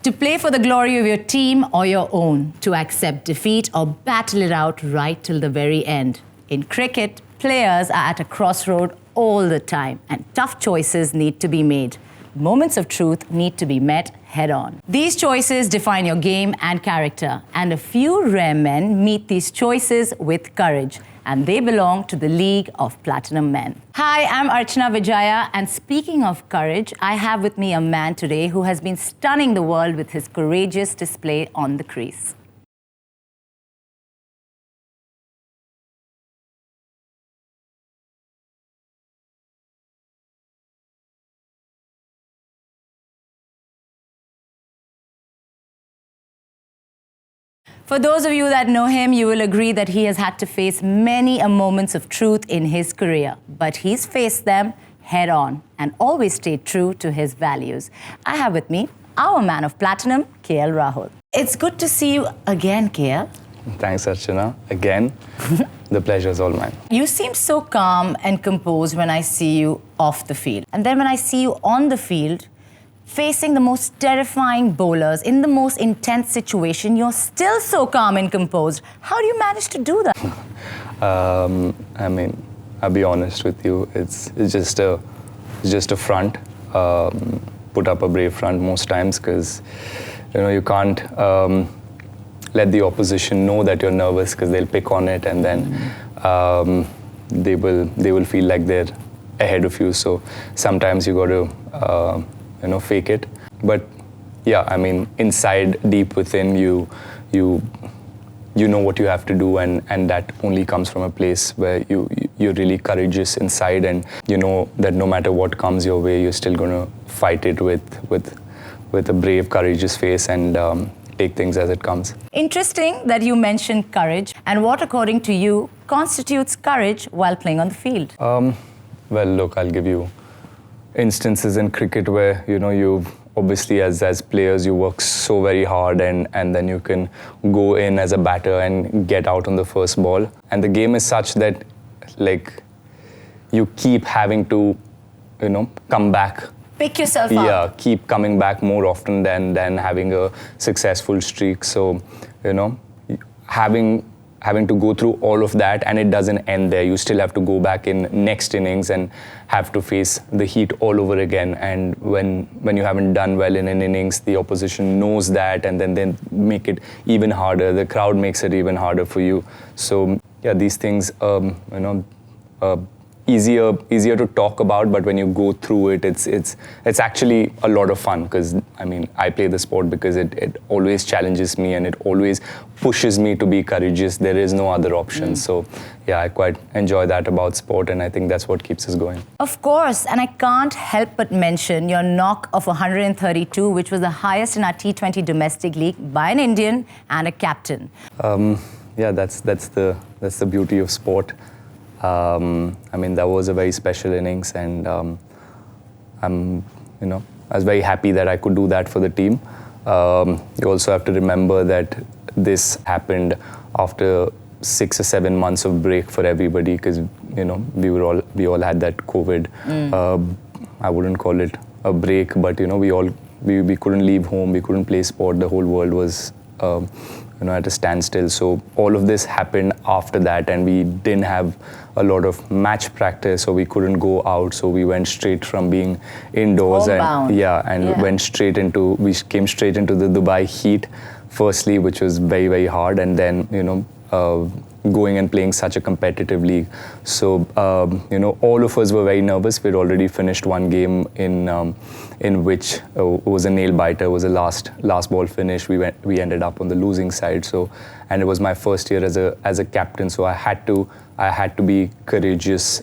To play for the glory of your team or your own, to accept defeat or battle it out right till the very end. In cricket, players are at a crossroad all the time, and tough choices need to be made. Moments of truth need to be met head-on. These choices define your game and character, and a few rare men meet these choices with courage, and they belong to the League of Platinum Men. Hi, I'm Archana Vijaya, and speaking of courage, I have with me a man today who has been stunning the world with his courageous display on the crease. For those of you that know him, you will agree that he has had to face many a moments of truth in his career, but he's faced them head on and always stayed true to his values. I have with me our man of platinum, KL Rahul. It's good to see you again, KL. Thanks, Archana. Again, the pleasure is all mine. You seem so calm and composed when I see you off the field. And then when I see you on the field, facing the most terrifying bowlers in the most intense situation, you're still so calm and composed. How do you manage to do that? I mean, I'll be honest with you. It's just a front. Put up a brave front most times because you can't let the opposition know that you're nervous because they'll pick on it and then they will feel like they're ahead of you. So sometimes you got to fake it. But yeah, I mean, inside, deep within you know what you have to do, and that only comes from a place where you're really courageous inside, and you know that no matter what comes your way, you're still gonna fight it with a brave, courageous face and take things as it comes. Interesting that you mentioned courage, and what, according to you, constitutes courage while playing on the field? Well, look, I'll give you instances in cricket where you obviously as players you work so very hard and then you can go in as a batter and get out on the first ball, and the game is such that like you keep having to come back, pick yourself up. Yeah, keep coming back more often than having a successful streak. So having to go through all of that, and it doesn't end there. You still have to go back in next innings and have to face the heat all over again. And when you haven't done well in an innings, the opposition knows that, and then they make it even harder. The crowd makes it even harder for you. So yeah, these things easier to talk about, but when you go through it, it's actually a lot of fun, because I mean, I play the sport because it always challenges me and it always pushes me to be courageous. There is no other option. So yeah, I quite enjoy that about sport, and I think that's what keeps us going. Of course, and I can't help but mention your knock of 132, which was the highest in our T20 domestic league by an Indian and a captain. Yeah, that's the beauty of sport. I mean, that was a very special innings, and I was very happy that I could do that for the team. You also have to remember that this happened after 6 or 7 months of break for everybody, because we all had that COVID. I wouldn't call it a break, but we couldn't leave home, we couldn't play sport. The whole world was at a standstill. So all of this happened after that, and we didn't have a lot of match practice, so we couldn't go out. So we went straight from being indoors we came straight into the Dubai heat, firstly, which was very, very hard, and then going and playing such a competitive league. So all of us were very nervous. We'd already finished one game in which it was a nail biter. It was a last ball finish. We ended up on the losing side. So, and it was my first year as a captain. So I had to be courageous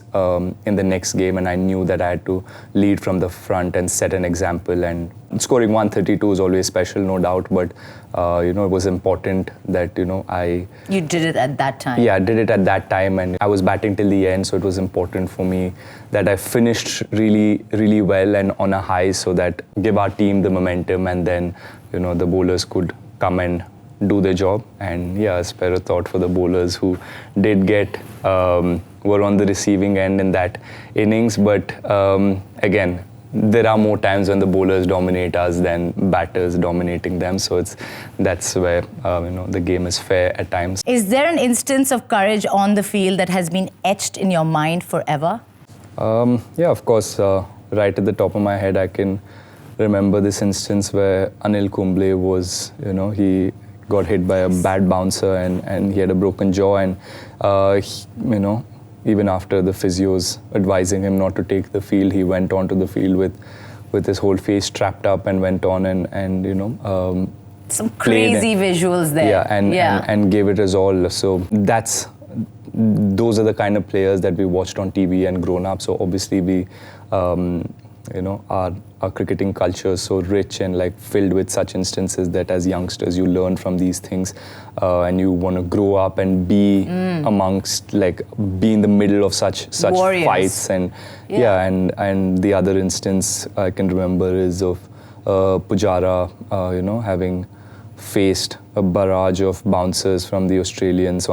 in the next game, and I knew that I had to lead from the front and set an example. And scoring 132 is always special, no doubt, but it was important that You did it at that time. Yeah, I did it at that time, and I was batting till the end, so it was important for me that I finished really, really well and on a high, so that give our team the momentum, and then the bowlers could come and do their job. And yeah, spare a thought for the bowlers who did were on the receiving end in that innings. But again, there are more times when the bowlers dominate us than batters dominating them. So that's where the game is fair at times. Is there an instance of courage on the field that has been etched in your mind forever? Yeah, of course. Right at the top of my head, I can remember this instance where Anil Kumble was, he got hit by a bad bouncer and he had a broken jaw, and even after the physios advising him not to take the field, he went onto the field with his whole face strapped up and went on and some crazy visuals there. Yeah, and gave it his all. So those are the kind of players that we watched on TV and grown up. So obviously we, our cricketing culture is so rich and like filled with such instances that as youngsters you learn from these things, and you want to grow up and be amongst, like, be in the middle of such Warriors. Fights. And and the other instance I can remember is of Pujara, having faced a barrage of bouncers from the Australians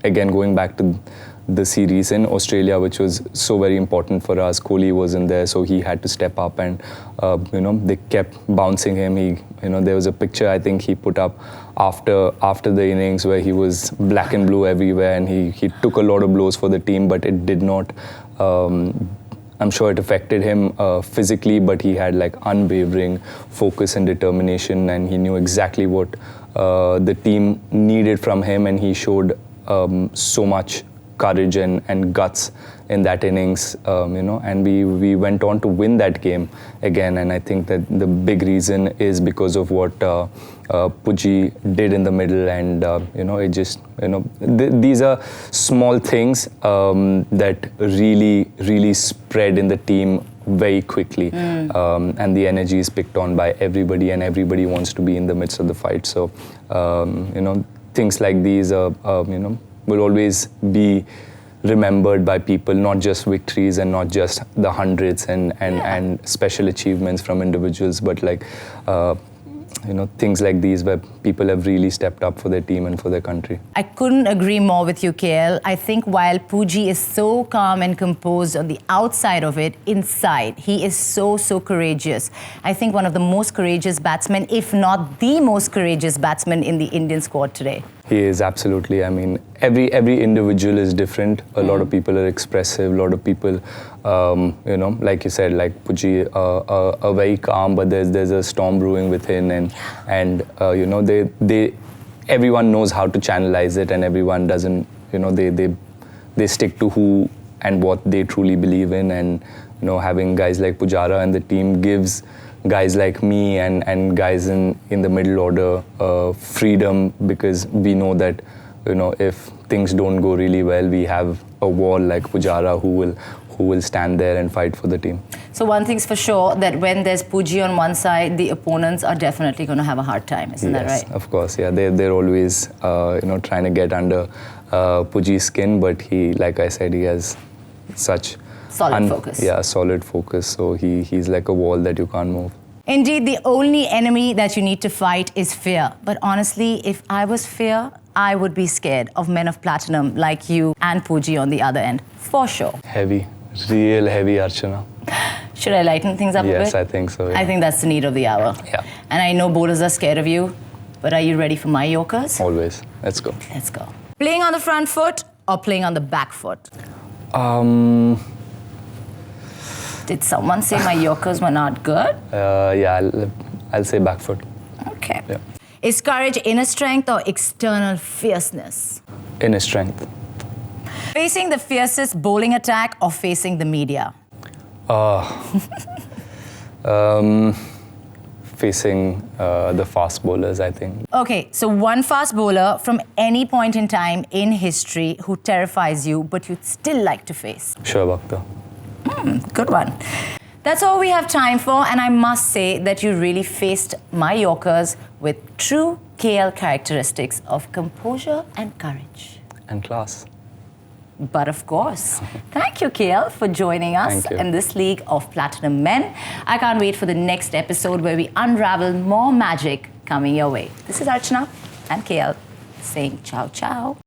again going back to the series in Australia, which was so very important for us. Kohli wasn't there, so he had to step up, and they kept bouncing him. There was a picture I think he put up after the innings where he was black and blue everywhere, and he took a lot of blows for the team, but it did not. I'm sure it affected him physically, but he had like unwavering focus and determination, and he knew exactly what the team needed from him, and he showed so much courage and guts in that innings, and we went on to win that game again. And I think that the big reason is because of what Puji did in the middle, and it just these are small things that really spread in the team very quickly, and the energy is picked on by everybody, and everybody wants to be in the midst of the fight. So things like these will always be remembered by people, not just victories and not just the hundreds and special achievements from individuals, but like things like these where people have really stepped up for their team and for their country. I couldn't agree more with you, KL. I think while Puji is so calm and composed on the outside of it, inside, he is so courageous. I think one of the most courageous batsmen, if not the most courageous batsman in the Indian squad today. He is, absolutely. I mean, every individual is different. A lot of people are expressive. A lot of people, like you said, like Puji, are very calm, but there's a storm brewing within, and they everyone knows how to channelize it, and everyone doesn't. They stick to who and what they truly believe in, and having guys like Pujara and the team gives guys like me and guys in the middle order freedom, because we know that if things don't go really well, we have a wall like Pujara who will stand there and fight for the team. So one thing's for sure, that when there's Puji on one side, the opponents are definitely going to have a hard time. Isn't that right? Yes, of course. Yeah, they're always trying to get under Puji's skin, but he, like I said, he has such solid focus. Yeah, solid focus. So he's like a wall that you can't move. Indeed, the only enemy that you need to fight is fear. But honestly, if I was fear, I would be scared of men of platinum like you and Puji on the other end, for sure. Heavy, real heavy, Archana. Should I lighten things up a bit? Yes, I think so. Yeah. I think that's the need of the hour. Yeah. And I know bowlers are scared of you, but are you ready for my Yorkers? Always. Let's go. Let's go. Playing on the front foot or playing on the back foot? Did someone say my Yorkers were not good? Yeah, I'll say back foot. Okay. Yeah. Is courage inner strength or external fierceness? Inner strength. Facing the fiercest bowling attack or facing the media? Facing the fast bowlers, I think. Okay, so one fast bowler from any point in time in history who terrifies you, but you'd still like to face? Shoaib Akhtar. Good one. That's all we have time for, and I must say that you really faced my Yorkers with true KL characteristics of composure and courage. And class. But of course. Thank you, KL, for joining us in this league of platinum men. I can't wait for the next episode where we unravel more magic coming your way. This is Archana and KL saying ciao, ciao.